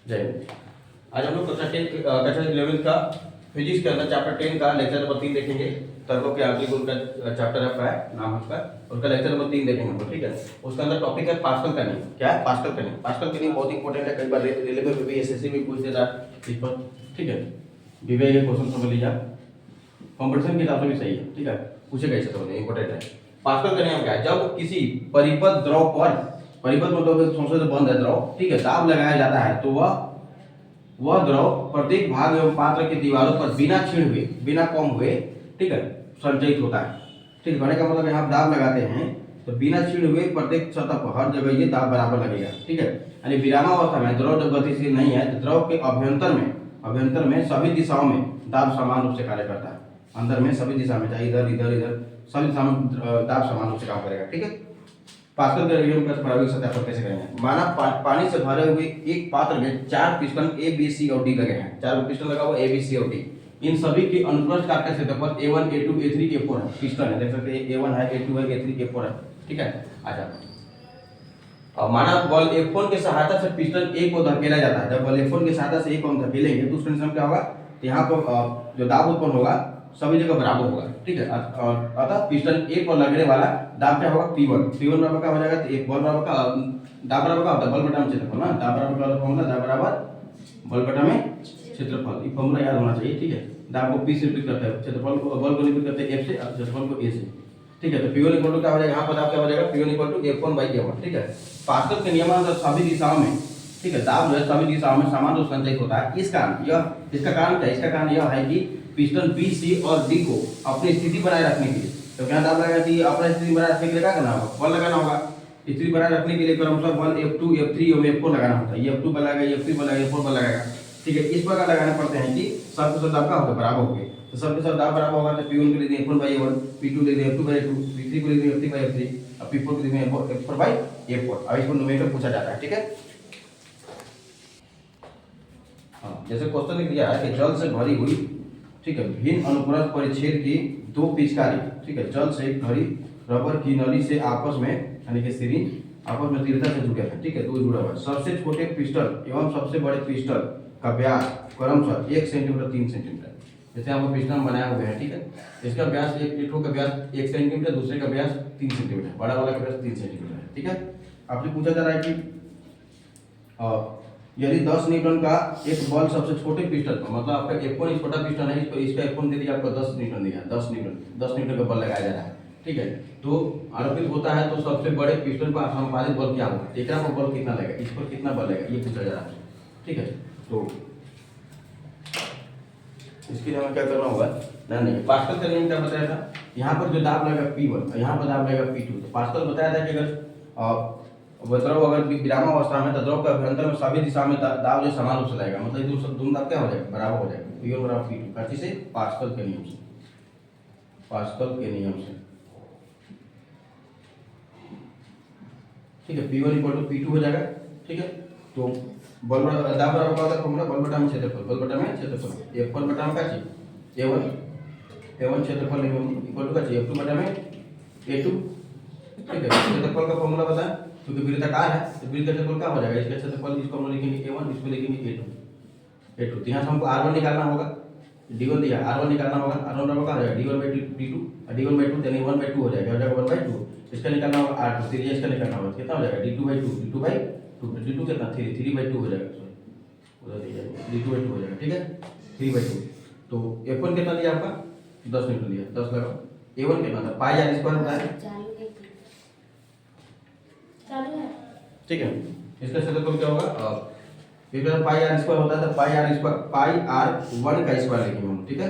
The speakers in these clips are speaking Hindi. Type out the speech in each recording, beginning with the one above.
जय हिंद। आज हम लोग कक्षा 11 का फिजिक्स के अंदर चैप्टर 10 का लेक्चर नंबर 3 देखेंगे। टर्बो के एम्पलीट्यूड का चैप्टर आपका है, नाम है उसका, उसका लेक्चर नंबर 3 देखेंगे हम लोग, ठीक है। उसका अंदर टॉपिक है पास्कल का नियम। क्या है? पास्कल का नियम। पास्कल का नियम बहुत इंपॉर्टेंट है, कई बार रेलवे में भी एसएससी में पूछ देता है इस पर, ठीक है। विवेक ये क्वेश्चन समझ लीजिए, कंपटीशन के हिसाब से भी सही है, ठीक है, पूछेगा इसे तो इंपॉर्टेंट है। पास्कल का नियम क्या है? जब किसी परिपथ द्रव पर, परिपथ मतलब संशोधित बंद है द्रव, ठीक है, दाब लगाया जाता है तो वह द्रव प्रत्येक भाग एवं पात्र की दीवारों पर बिना क्षीण हुए, बिना कम हुए, ठीक है, संचयित होता है। ठीक है, कहने का मतलब यहाँ दाब लगाते हैं तो बिना क्षीण हुए प्रत्येक सतह पर हर जगह ये दाब बराबर लगेगा, ठीक है। यानी विरामावस्था में द्रव जब गतिशील नहीं है तो द्रव के अभ्यंतर में सभी दिशाओं में दाब समान रूप से कार्य करता है। अंदर में सभी दिशा में, चाहे इधर इधर इधर सभी दिशा में दाब समान रूप से काम करेगा, ठीक है। पास्कल के नियम का प्रायोगिक सत्यापन कैसे करेंगे? माना पानी से भरे हुए एक पात्र में 4 पिस्टन ए बी सी और डी लगे हैं, 4 पिस्टन लगा हुआ ए बी सी और डी। इन सभी के अनुप्रस्थ काट का क्षेत्रफल A1 A2 A3 A4 है। पिस्टन है, देख सकते हैं A1 है, A2 है, A3 A4 है, ठीक है। अच्छा, और माना बल F1 की सहायता से पिस्टन A को धकेला जाता है। जब बल F1 की सहायता से A को हम धकेलेंगे तो उस कंडीशन में क्या होगा? यहाँ पर जो दाब उत्पन्न होगा सभी जगह बराबर होगा, ठीक है। अतः पिस्टन A पर लगने वाला दाब क्या होगा? P1 बराबर क्या हो जाएगा? तो एक बल बराबर का दाब बराबर का होता है बल बटा में क्षेत्रफल ना, दाब बराबर का फॉर्मूला दाब बराबर बल बटा में क्षेत्रफल, ये फॉर्मूला याद होना चाहिए, ठीक है। दाब को P से रिपीट करता है, क्षेत्रफल को बल को रिपीट करते हैं F से और क्षेत्रफल को A से, ठीक है। तो P1 इक्वल टू क्या हो जाएगा? यहाँ पर दाब क्या हो जाएगा? P1 इक्वल टू F1/A1, ठीक है। पास्कल के नियमानुसार सभी दिशाओं में, ठीक है, दाब जो है सभी दिशाओं में समान रूप से संचयित होता है। इस कारण इसका कारण क्या है? इसका कारण यह है कि पिस्टन बी सी और डी को अपनी स्थिति बनाए रखने के लिए, तो क्या दाब लगाना चाहिए? अपनी स्थिति बनाए रखने के लिए क्या करना होगा? बल लगाना होगा। स्थिति बनाए रखने के लिए क्रमशः बल F2 F3 और F4 लगाना होता है। ये F2 बल लगाएगा, F3 बल लगाएगा, F4 बल लगाएगा, ठीक है। इस प्रकार लगाने पड़ते हैं कि सब के सब दाब का होगा बराबर हो गए। तो सब के सब दाब बराबर होगा तो P1 के लिए F1/A1, P2 के लिए F2/A2, P3 के लिए F3/A3 और P4 के लिए F4/A4। अब इसको न्यूमेरिकल पूछा जाता है, ठीक है। हाँ, जैसे क्वेश्चन लिख दिया है कि जल से भरी हुई, ठीक है, भिन्न अनुप्रस्थ परिच्छेद की 2 पिचकारी, ठीक है, जल से भरी रबर की नली से आपस में, यानी कि सिरिंज आपस में दृढ़ता से जुड़े हैं, ठीक है, 2 जुड़ा हुआ है। सबसे छोटे पिस्टल एवं सबसे बड़े पिस्टल का व्यास क्रमशः 1 सेंटीमीटर 3 सेंटीमीटर, जैसे हम पिस्टन बनाए हुए हैं, ठीक है। इसका व्यास एक का व्यास 1 सेंटीमीटर, दूसरे का व्यास 3 सेंटीमीटर, बड़ा वाला का व्यास 3 सेंटीमीटर है, ठीक है। आपसे पूछा जा रहा है कि यदि 10 न्यूटन का एक बल सबसे छोटे पिस्टन पर, मतलब आपका F1 एक छोटा पिस्टन है, इसका F1 दे दिया, आपको 10 न्यूटन दिया, 10 न्यूटन का बल लगाया जा रहा है, ठीक है। तो आरोपित होता है तो सबसे बड़े पिस्टन पर समानुपातिक बल क्या होगा? एकरा पर बल कितना लगेगा, इस पर कितना बल लगेगा, ये पूछा जा रहा है, ठीक है। तो इसके लिए हमें क्या करना होगा? नहीं, पास्कल का नियम क्या बताया था? यहाँ पर जो दाब लगेगा P1, यहाँ पर दाब लगेगा P2। तो पास्कल बताया था कि अगर द्रव अगर विरामावस्था में तो द्रव के अभ्यंतर में सभी दिशा में दाब जो समान रूप से लगेगा, मतलब दोनों दाब क्या हो जाएगा? बराबर हो जाएगा, P1 बराबर P2, कैसे से? पास्कल के नियम से, पास्कल के नियम से, ठीक है। P1 इक्वल टू P2 हो जाएगा, ठीक है। तो बल बराबर दाब बराबर का होता है फॉर्मूला बल बटा में क्षेत्रफल, बल बटा में क्षेत्रफल, F1 बटा में क्या चाहिए? A1 क्षेत्रफल इक्वल टू क्या चाहिए? F2 बटा में A2, ठीक है। क्षेत्रफल का फॉर्मूला बताएं, क्योंकि वृत्ताकार है तो वृत्त का क्षेत्रफल क्या हो जाएगा? इसका क्षेत्रफल, इसको हम लिखेंगे A1, इसको लिखेंगे A2। तो यहाँ से हमको R1 निकालना होगा, D1 दिया, R1 निकालना होगा, R1 बराबर क्या हो जाएगा? D1/D2 और D1/2 यानी 1/2 हो जाएगा, 1/2। इसका निकालना होगा R2, सीरीज इसका निकालना होगा, कितना हो जाएगा? D2/2 D2 कितना? 3/2 हो जाएगा, सॉरी उधर दिया D2/2 हो जाएगा, ठीक है, 3/2। तो F1 कितना दिया आपका? 10 न्यूटन दिया, 10 लगाओ। A1 कितना था? पाई आर स्क्वायर होता है, ठीक है। इसका क्षेत्रफल क्या होगा? इधर पाई आर स्क्वायर होता है तो पाई आर 1 का स्क्वायर लिखेंगे हम, ठीक है।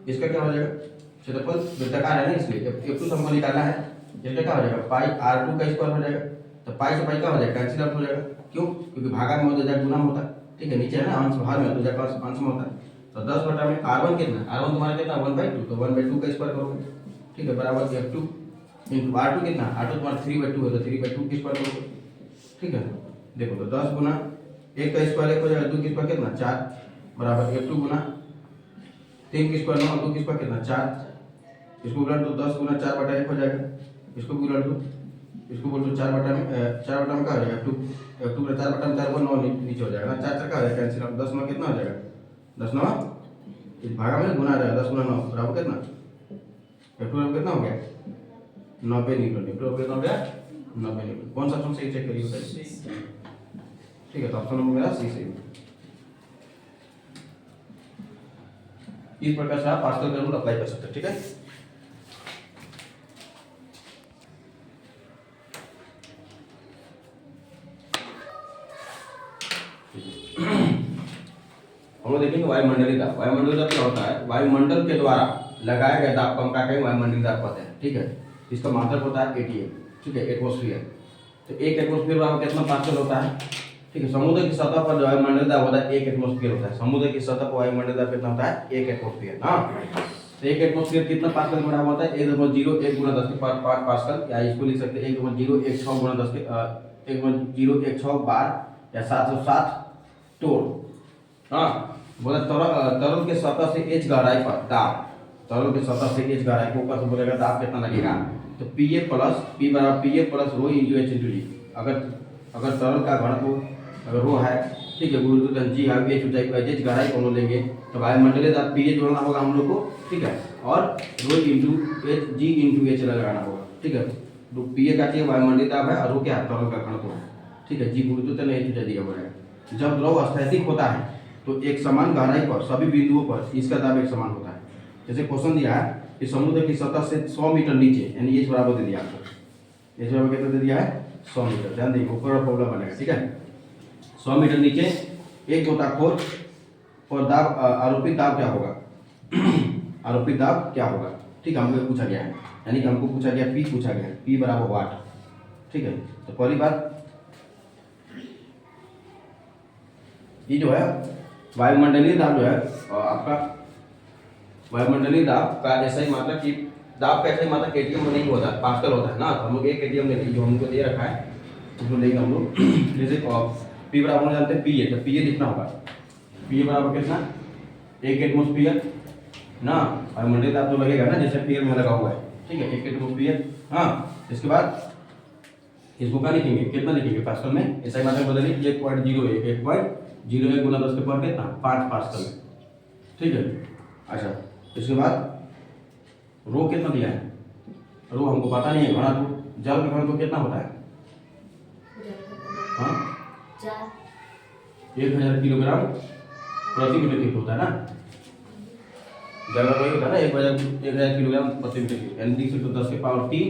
इसका क्या हो जाएगा? क्षेत्रफल वृत्ताकार है ना, इसलिए F2 हमको निकालना है, इसका क्या हो जाएगा? पाई R2 का स्क्वायर हो जाएगा। तो पाई से पाई क्या हो जाएगा? कैंसिल आउट हो जाएगा, क्यों? क्योंकि भागा में होता है गुना में होता है, ठीक है। नीचे है ना अंश, बाहर में तो जाकर अंश में होता है। तो 10 बटा में R1 कितना? R1 तुम्हारा कितना? 1/2, तो 1/2 का स्क्वायर करोगे, ठीक है, बराबर F2 इंटू R2 कितना? R2 तुम्हारा 3/2 है तो 3/2 की स्क्वायर करोगे, ठीक है। देखो तो 10 गुना 1 का स्क्वायर 1 हो जाएगा, 2 की स्क्वायर कितना? 4 बराबर F2 गुना 3 की स्क्वायर 9 और 2 की स्क्वायर कितना? 4। इसको उलट दो, 10 गुना 4/1 हो जाएगा, इसको भी उलट दो, इसको बोल दो 4 बटा में क्या हो जाएगा, 2 2 4 बटा में 4 पर 9 नीचे हो जाएगा ना, 4 4 का हो जाएगा कैंसिल, 10 9 कितना हो जाएगा, 10 9 इस भागा में गुना आ जाएगा, 10 गुना 9 बराबर कितना, F2 कितना हो गया 90 न्यूटन, F2 कितना हो गया 90 न्यूटन। कौन सा ऑप्शन सही चेक करिए बताइए। ठीक है, तो ऑप्शन नंबर मेरा सी सही। इस प्रकार से आप पास्कल का रूल अप्लाई कर सकते हैं। ठीक है, हम लोग देखेंगे वायुमंडलीय दाब। वायुमंडलीय दाब क्या होता है, वायुमंडल के द्वारा लगाया गया दाब को हम क्या कहेंगे, वायुमंडलीय दाब कहते हैं। ठीक है, इसका मात्रक होता है एटीएम। ठीक है, एटमॉस्फेयर। तो 1 एटमॉस्फेयर बराबर कितना पास्कल होता है। ठीक है, समुद्र की सतह पर जो वायुमंडलीय दाब होता है 1 एटमॉस्फेयर होता है। समुद्र की सतह पर वायुमंडलीय दाब कितना होता है 1 एटमॉस्फेयर। हाँ, तो 1 एटमॉस्फेयर कितना पास्कल के बराबर होता है, 1.01 गुना 10 के पावर 5 पास्कल, या इसको लिख सकते हैं 1.016 गुना 10 के 1.016 बार या 707 टोल। हाँ, बोला तरल के सतह से एच गहराई पर दाब, तरल के सतह से एच गहराई को ऊपर से बोलेगा दाब कितना लगेगा, तो पी बराबर P plus rho into H into g. अगर तरल का घनत्व अगर रो है, ठीक है, गुरुत्वाकर्षण जी है, एच ऊंचाई पर एच गहराई को लेंगे तो वायुमंडलीय दाब पी जोड़ना होगा हम लोग को। ठीक है, और rho into H g into H लगाना होगा। ठीक है, तो पी का चाहिए वायुमंडलीय दाब है और रो क्या है तरल का घनत्व है। ठीक है, जी गुरुत्वाकर्षण एच ऊंचाई दिया हुआ है। जब द्रव स्थैतिक होता है तो एक समान गहराई पर सभी बिंदुओं पर इसका दाब एक समान होता है। जैसे क्वेश्चन दिया है कि समुद्र की सतह से 100 मीटर नीचे, यानी एच बराबर दे दिया आपको, एच बराबर कितना दे दिया है 100 मीटर। ध्यान देखिए ऊपर फॉर्मूला बनेगा। ठीक है, 100 मीटर नीचे एक गोताखोर और दाब आरोपित दाब क्या होगा आरोपित दाब क्या होगा। ठीक है, हमको पूछा गया है, यानी कि हमको पूछा गया पी पूछा गया, पी बराबर वाट। ठीक है, तो पहली बात ये जो है वायुमंडलीय दाब जो है आपका वायुमंडलीय दाब का ऐसा ही मात्रा कि दाब का ऐसा ही मात्रा एटीएम में नहीं होता, पास्कल होता है ना। तो हम लोग एक एटीएम लेंगे जो हमको दे रखा है, उसको लेंगे हम लोग। जैसे पी बराबर जानते हैं पी है, तो पी लिखना होगा, पी बराबर कितना 1 एटमॉस्फेयर ना, वायुमंडलीय दाब जो लगेगा ना जैसे पी में लगा हुआ है। ठीक है, 1 एटमॉस्फेयर। हाँ, इसके बाद इसको क्या लिखेंगे, कितना लिखेंगे पास्कल में, ऐसा ही मात्रा बदलिए 1.01 गुना 10 के पावर कितना 5 पास्कल। ठीक है, अच्छा, इसके बाद रो कितना दिया है, रो हमको पता नहीं है। घनत्व जल का घनत्व कितना होता है, हाँ 1000 किलोग्राम प्रति मीटर क्यूब होता है ना, जल का होता है ना 1000 किलोग्राम प्रति मीटर क्यूब, यानी 10 के पावर 3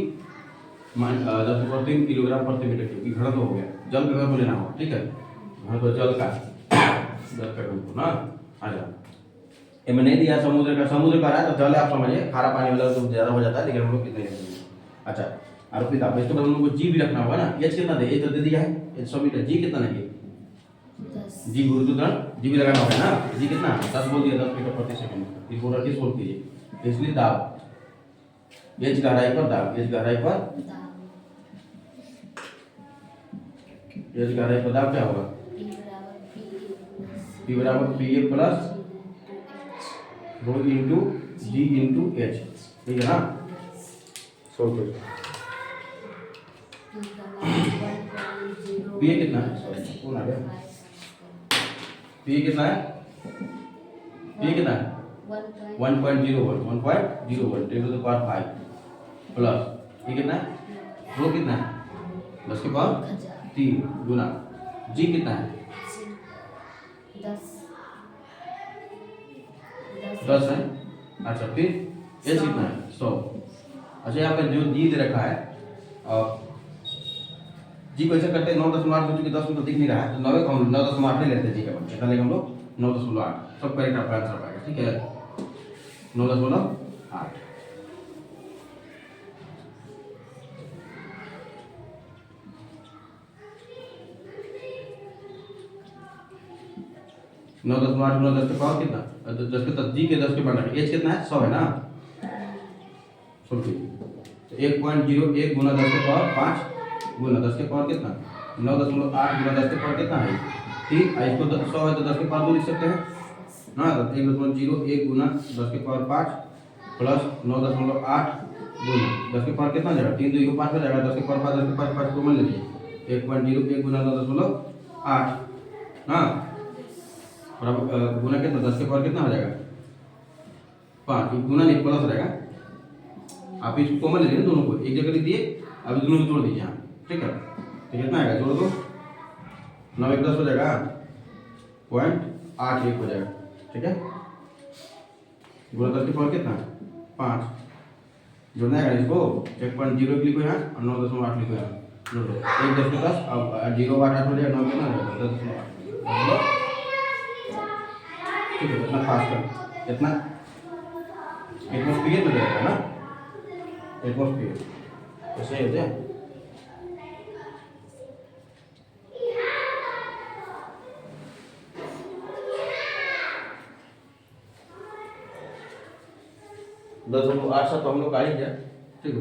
10 के पावर 3 किलोग्राम प्रति मीटर क्यूब घनत्व हो गया। जल का घनत्व लेना होगा। ठीक है, घनत्व जल का घनत्व ना। अच्छा, ये मैंने नहीं दिया समुद्र का रहा है तो जल है, आप समझिए खारा पानी वाला तो ज्यादा हो जाता है, लेकिन हम लोग कितने लेंगे। अच्छा, आरोपित दाब इसके बाद हम लोग को जी भी रखना होगा ना। एच कितना दे, एच तो दे दिया है 100 मीटर, जी कितना लगे 10, जी गुरुत्वाकर्षण जी भी लगाना होगा ना, जी कितना 10 बोल दिया 10 मीटर प्रति सेकंड, ये पूरा 30 बोल कीजिए। इसलिए दाब एच गहराई पर दाब, एच गहराई पर दाब क्या होगा, पी बराबर P A plus rho into G into H. ठीक है ना, पी ए कितना है, सॉरी कौन आ गया, पी ए कितना है, पी ए कितना है 1.01 10 to the power 5 प्लस ये कितना है, रो कितना है 10 के पावर 3 गुना जी कितना है 10 है। अच्छा, फिर एच कितना है 100। अच्छा, यहाँ पे जो जी दे रखा है जी को ऐसे करते हैं 9.8 क्योंकि 10 में तो दिख नहीं रहा है, तो 9 को हम 9.8 ले लेते हैं जी का मान, कितना लेंगे हम लोग 9.8, सब करेक्ट आपका आंसर पाएगा। ठीक है, 9.8। नौ 10 गुना 10 के पावर कितना 10 के 10 जी के 10 के पावर एच कितना है 100 है ना, सुनिए तो 1.01 गुना 10 के पावर 5 गुना 10 के पावर कितना 9.8 गुना 10 के पावर कितना है। ठीक है, इसको 100 है तो 10 के पावर 2 लिख सकते हैं ना, तो 1.01 गुना 10 के पावर 5 प्लस 9.8 गुना 10 के पावर कितना जाएगा 3 2 को 5 हो जाएगा 10 के पावर 5 10 के पावर 5 कॉमन ले लीजिए 1.01 गुना 10.8 हाँ और अब गुना कितना 10 के पावर कितना हो जाएगा 5 गुना नहीं प्लस हो जाएगा आप इसको कॉमन ले लीजिए दोनों को एक जगह लिख दिए अब दोनों को जोड़ दीजिए यहाँ ठीक है तो कितना आएगा जोड़ दो 9 1 10 हो जाएगा 0.81 हो जाएगा ठीक है गुना 10 के पावर कितना 5 जोड़ना है इसको 1.0 लिखो यहाँ और 9.8 लिखो यहाँ जोड़ दो 1 10 के 10 अब 0.8 हो जाएगा 9 कितना हो जाएगा 10.8 ठीक है इतना फास्ट कर इतना एटमॉस्फेयर में जाएगा ना एटमॉस्फेयर ऐसे होते हैं दस आठ सात तो हम लोग आ ही गया ठीक है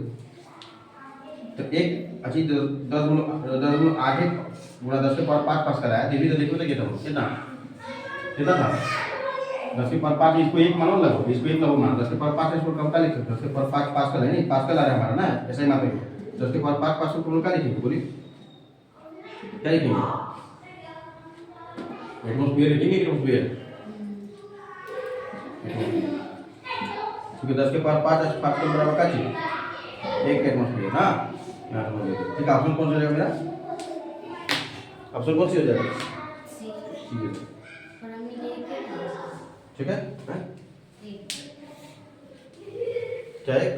तो एक अच्छी 10.8 गुणा 10 के पावर 5 पास कराया धीरे धीरे देखो तो कितना कितना था 10 के पावर 5 इसको एक मानो लगो इसको एक लगो मानो 10 के पावर 5 इसको कम का लिख सकते 10 के पावर 5 पास कर नहीं पास कर आ रहा है हमारा ना ऐसा ही मापेंगे 10 के पावर 5 पास को क्या लिखेंगे बोलिए क्या लिखेंगे एटमॉस्फेयर लिखेंगे एटमॉस्फेयर क्योंकि 10 के पावर 5 के बराबर का चाहिए एक एटमॉस्फेयर हाँ ठीक है ऑप्शन कौन सा हो जाएगा मेरा ऑप्शन कौन सी हो जाएगा ठीक है क्या है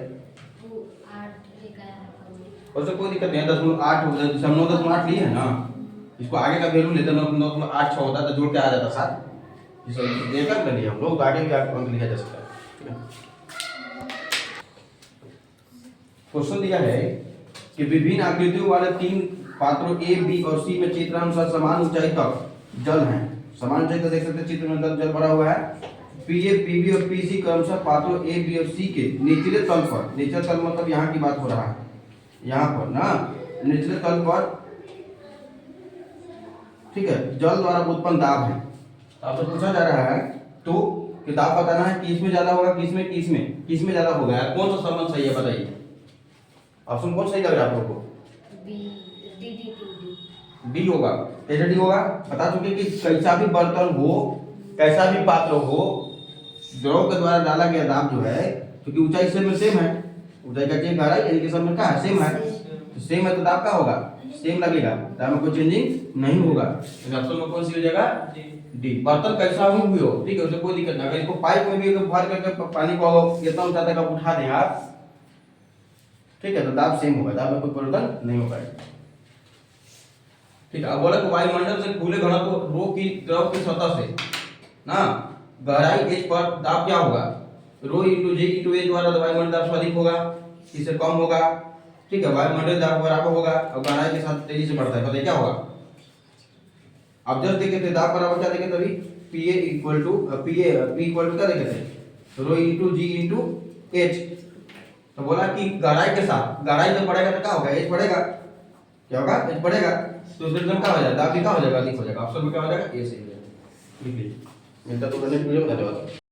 और से कोई दिक्कत नहीं है 10.8 हो जाए हम 9.8 लिए है ना इसको आगे का वैल्यू लेते 9.8 6 होता तो जोड़ के आ जाता साथ इसे देखकर कर लिया हम लोग आगे भी अंक लिखा जा सकता है ठीक है क्वेश्चन दिया है कि विभिन्न आकृतियों वाले 3 पात्रों ए बी और सी में चित्रानुसार समान ऊंचाई तक जल हैं समान ऊंचाई तक देख सकते हैं चित्र में जल भरा हुआ है पीए पीबी और पीसी क्रमशः पात्रों ए बी और सी के निचले तल पर निचले तल मतलब यहाँ की बात हो रहा है यहाँ पर ना निचले तल पर ठीक है जल द्वारा उत्पन्न दाब है आपसे पूछा जा रहा है तो कि दाब बताना है किस में ज्यादा होगा किस में ज्यादा होगा कौन सा संबंध सही है बताइए ऑप्शन कौन सही लग रहा है आप लोगों को डी होगा कैसे डी होगा बता चुके कि कैसा भी बर्तन हो कैसा भी पात्र हो द्रव के द्वारा डाला गया दाब जो है क्योंकि ऊंचाई सेम है ऊंचाई का चेंज गहराई यानी कि सब में क्या है सेम है तो सेम है तो दाब का होगा सेम लगेगा दाब में कोई चेंजिंग नहीं होगा ऑप्शन में कौन सी हो जाएगा डी बर्तन कैसा भी हो ठीक है उससे कोई दिक्कत नहीं अगर इसको पाइप में भी भर करके पानी को इतना ऊंचा तक आप उठा दें आप ठीक है तो दाब सेम होगा दाब में कोई परिवर्तन नहीं होगा ठीक है अब बोला कि वायुमंडल से खुले घनत्व रो की द्रव की सतह से ना गहराई h पर दाब क्या होगा रो इंटू जी इंटू ए द्वारा वायुमंडल दाब से अधिक होगा इससे कम होगा ठीक है वायुमंडल दाब बराबर होगा और गहराई के साथ तेजी से बढ़ता है बताइए क्या होगा अब जब देखे थे दाब बराबर क्या देखे तभी पी इक्वल टू क्या देखे थे रो इंटू जी इंटू एच तो बोला कि गहराई के साथ गहराई जब बढ़ेगा तो क्या होगा एच बढ़ेगा क्या होगा एच बढ़ेगा तो उसमें एकदम क्या हो जाएगा दाब भी क्या हो जाएगा अधिक हो जाएगा ऑप्शन में क्या हो जाएगा ए सही हो जाएगा लिख लीजिए मिलता तो करने के लिए धन्यवाद।